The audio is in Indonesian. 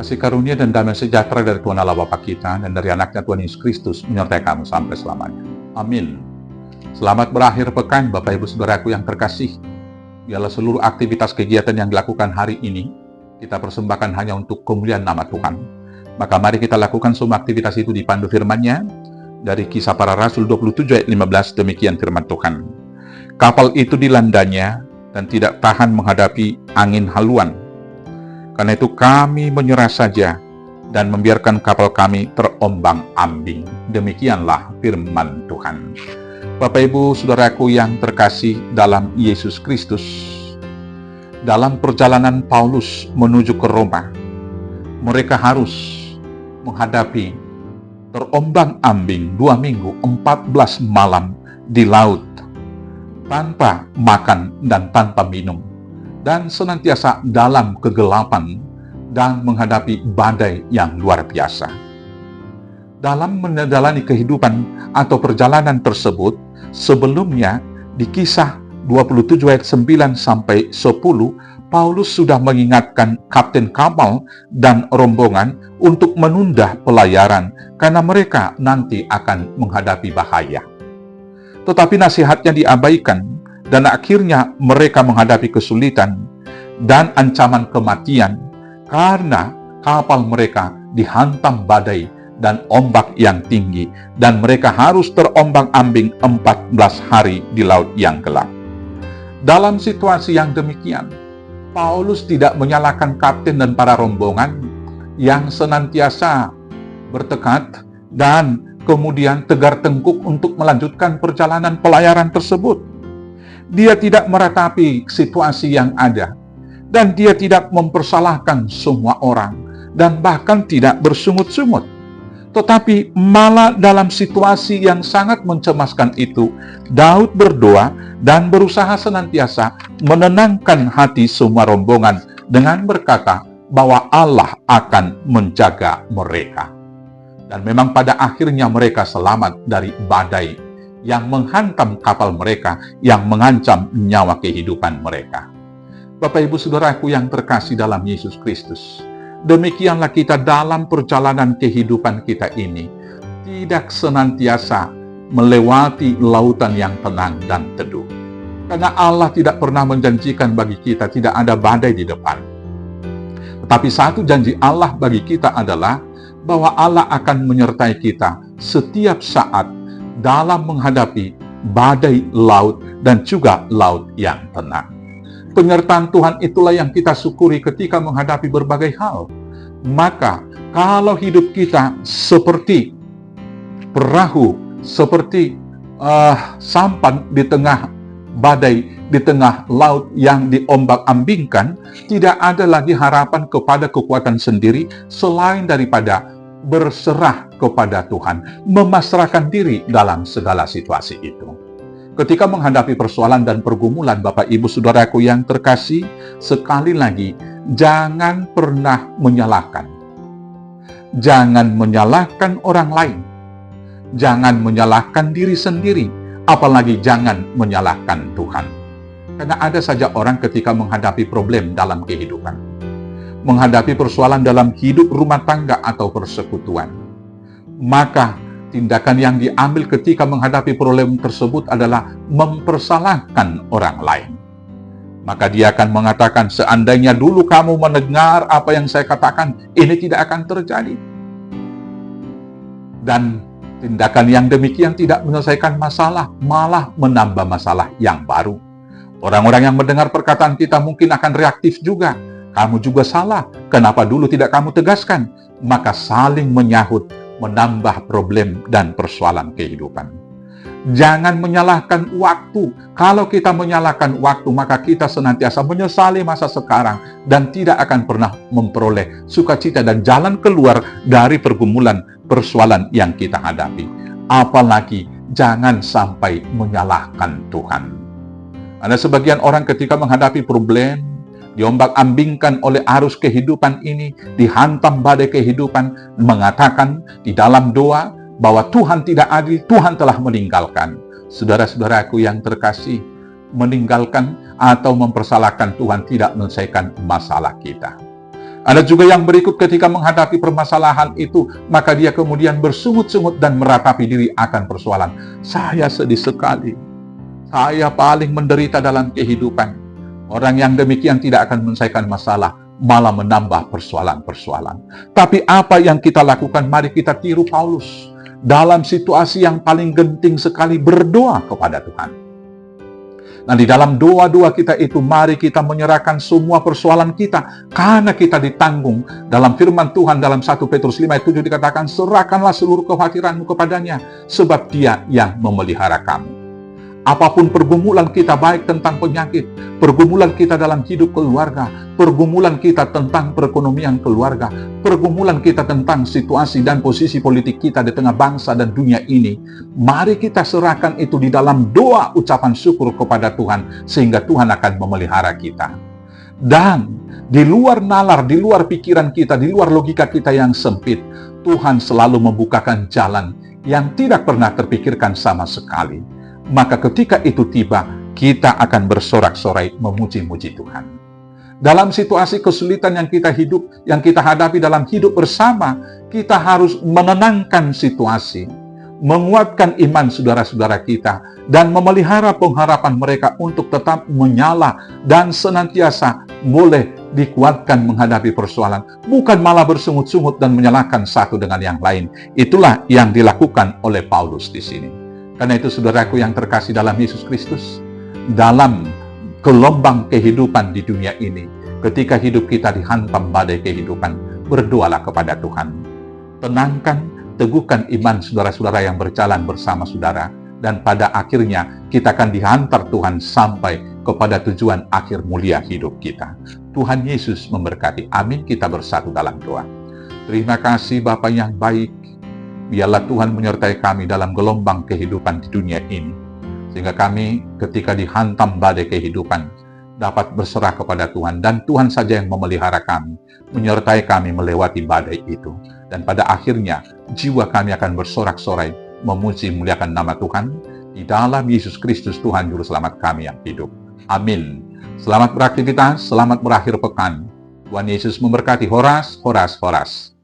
Kasih karunia dan damai sejahtera dari Tuhan Allah Bapa kita dan dari anaknya Tuhan Yesus Kristus menyertai kamu sampai selamanya. Amin. Selamat berakhir pekan Bapak Ibu Saudaraku yang terkasih. Biarlah seluruh aktivitas kegiatan yang dilakukan hari ini kita persembahkan hanya untuk kemuliaan nama Tuhan. Maka mari kita lakukan semua aktivitas itu dipandu firman-Nya dari Kisah Para Rasul 27 ayat 15. Demikian firman Tuhan. Kapal itu dilandanya dan tidak tahan menghadapi angin haluan. Karena itu kami menyerah saja dan membiarkan kapal kami terombang-ambing. Demikianlah firman Tuhan. Bapak Ibu Saudaraku yang terkasih dalam Yesus Kristus, dalam perjalanan Paulus menuju ke Roma, mereka harus menghadapi terombang-ambing 2 minggu 14 malam di laut, tanpa makan dan tanpa minum, dan senantiasa dalam kegelapan dan menghadapi badai yang luar biasa. Dalam menjalani kehidupan atau perjalanan tersebut, sebelumnya di Kisah 27 ayat 9 sampai 10, Paulus sudah mengingatkan kapten kapal dan rombongan untuk menunda pelayaran karena mereka nanti akan menghadapi bahaya. Tetapi nasihatnya diabaikan dan akhirnya mereka menghadapi kesulitan dan ancaman kematian karena kapal mereka dihantam badai dan ombak yang tinggi, dan mereka harus terombang-ambing 14 hari di laut yang gelap. Dalam situasi yang demikian, Paulus tidak menyalahkan kapten dan para rombongan yang senantiasa bertekad dan kemudian tegar tengkuk untuk melanjutkan perjalanan pelayaran tersebut. Dia tidak meratapi situasi yang ada, dan dia tidak mempersalahkan semua orang, dan bahkan tidak bersungut-sungut. Tetapi malah dalam situasi yang sangat mencemaskan itu, Daud berdoa dan berusaha senantiasa menenangkan hati semua rombongan dengan berkata bahwa Allah akan menjaga mereka. Dan memang pada akhirnya mereka selamat dari badai yang menghantam kapal mereka, yang mengancam nyawa kehidupan mereka. Bapak Ibu Saudaraku yang terkasih dalam Yesus Kristus, demikianlah kita dalam perjalanan kehidupan kita ini, tidak senantiasa melewati lautan yang tenang dan teduh. Karena Allah tidak pernah menjanjikan bagi kita tidak ada badai di depan. Tetapi satu janji Allah bagi kita adalah bahwa Allah akan menyertai kita setiap saat dalam menghadapi badai laut dan juga laut yang tenang. Penyertaan Tuhan itulah yang kita syukuri ketika menghadapi berbagai hal. Maka kalau hidup kita seperti perahu, seperti sampan di tengah badai, di tengah laut yang diombak-ambingkan, tidak ada lagi harapan kepada kekuatan sendiri selain daripada berserah kepada Tuhan, memasrahkan diri dalam segala situasi itu. Ketika menghadapi persoalan dan pergumulan, Bapak Ibu Saudaraku yang terkasih, sekali lagi, jangan pernah menyalahkan. Jangan menyalahkan orang lain. Jangan menyalahkan diri sendiri, apalagi jangan menyalahkan Tuhan. Karena ada saja orang ketika menghadapi problem dalam kehidupan, menghadapi persoalan dalam hidup rumah tangga atau persekutuan, maka tindakan yang diambil ketika menghadapi problem tersebut adalah mempersalahkan orang lain. Maka dia akan mengatakan, seandainya dulu kamu mendengar apa yang saya katakan, ini tidak akan terjadi. Dan tindakan yang demikian tidak menyelesaikan masalah, malah menambah masalah yang baru. Orang-orang yang mendengar perkataan kita mungkin akan reaktif juga. Kamu juga salah, kenapa dulu tidak kamu tegaskan? Maka saling menyahut, menambah problem dan persoalan kehidupan. Jangan menyalahkan waktu. Kalau kita menyalahkan waktu, maka kita senantiasa menyesali masa sekarang dan tidak akan pernah memperoleh sukacita dan jalan keluar dari pergumulan persoalan yang kita hadapi. Apalagi jangan sampai menyalahkan Tuhan. Ada sebagian orang ketika menghadapi problem, diombak-ambingkan oleh arus kehidupan ini, dihantam badai kehidupan, mengatakan di dalam doa bahwa Tuhan tidak adil, Tuhan telah meninggalkan. Saudara-saudaraku yang terkasih, meninggalkan atau mempersalahkan Tuhan tidak menyelesaikan masalah kita. Ada juga yang berikut ketika menghadapi permasalahan itu, maka dia kemudian bersungut-sungut dan meratapi diri akan persoalan. Saya sedih sekali. Saya paling menderita dalam kehidupan. Orang yang demikian tidak akan menyelesaikan masalah, malah menambah persoalan-persoalan. Tapi apa yang kita lakukan? Mari kita tiru Paulus. Dalam situasi yang paling genting sekali, berdoa kepada Tuhan. Nah, di dalam doa-doa kita itu, mari kita menyerahkan semua persoalan kita, karena kita ditanggung. Dalam firman Tuhan dalam 1 Petrus 5 ayat 7 dikatakan, serahkanlah seluruh kekhawatiranmu kepadanya, sebab Dia yang memelihara kamu. Apapun pergumulan kita, baik tentang penyakit, pergumulan kita dalam hidup keluarga, pergumulan kita tentang perekonomian keluarga, pergumulan kita tentang situasi dan posisi politik kita di tengah bangsa dan dunia ini, mari kita serahkan itu di dalam doa ucapan syukur kepada Tuhan, sehingga Tuhan akan memelihara kita. Dan di luar nalar, di luar pikiran kita, di luar logika kita yang sempit, Tuhan selalu membukakan jalan yang tidak pernah terpikirkan sama sekali. Maka ketika itu tiba, kita akan bersorak-sorai memuji-muji Tuhan. Dalam situasi kesulitan yang kita hadapi dalam hidup bersama, kita harus menenangkan situasi, menguatkan iman saudara-saudara kita, dan memelihara pengharapan mereka untuk tetap menyala dan senantiasa boleh dikuatkan menghadapi persoalan, bukan malah bersungut-sungut dan menyalahkan satu dengan yang lain. Itulah yang dilakukan oleh Paulus di sini. Karena itu, saudaraku yang terkasih dalam Yesus Kristus, dalam gelombang kehidupan di dunia ini, ketika hidup kita dihantam badai kehidupan, berdoalah kepada Tuhan. Tenangkan, teguhkan iman saudara-saudara yang berjalan bersama saudara, dan pada akhirnya kita akan dihantar Tuhan sampai kepada tujuan akhir mulia hidup kita. Tuhan Yesus memberkati. Amin. Kita bersatu dalam doa. Terima kasih Bapa yang baik. Biarlah Tuhan menyertai kami dalam gelombang kehidupan di dunia ini, sehingga kami ketika dihantam badai kehidupan dapat berserah kepada Tuhan, dan Tuhan saja yang memelihara kami, menyertai kami melewati badai itu. Dan pada akhirnya jiwa kami akan bersorak-sorai memuji muliakan nama Tuhan di dalam Yesus Kristus Tuhan Juru Selamat kami yang hidup. Amin. Selamat beraktivitas, selamat berakhir pekan. Tuhan Yesus memberkati. Horas, horas, horas.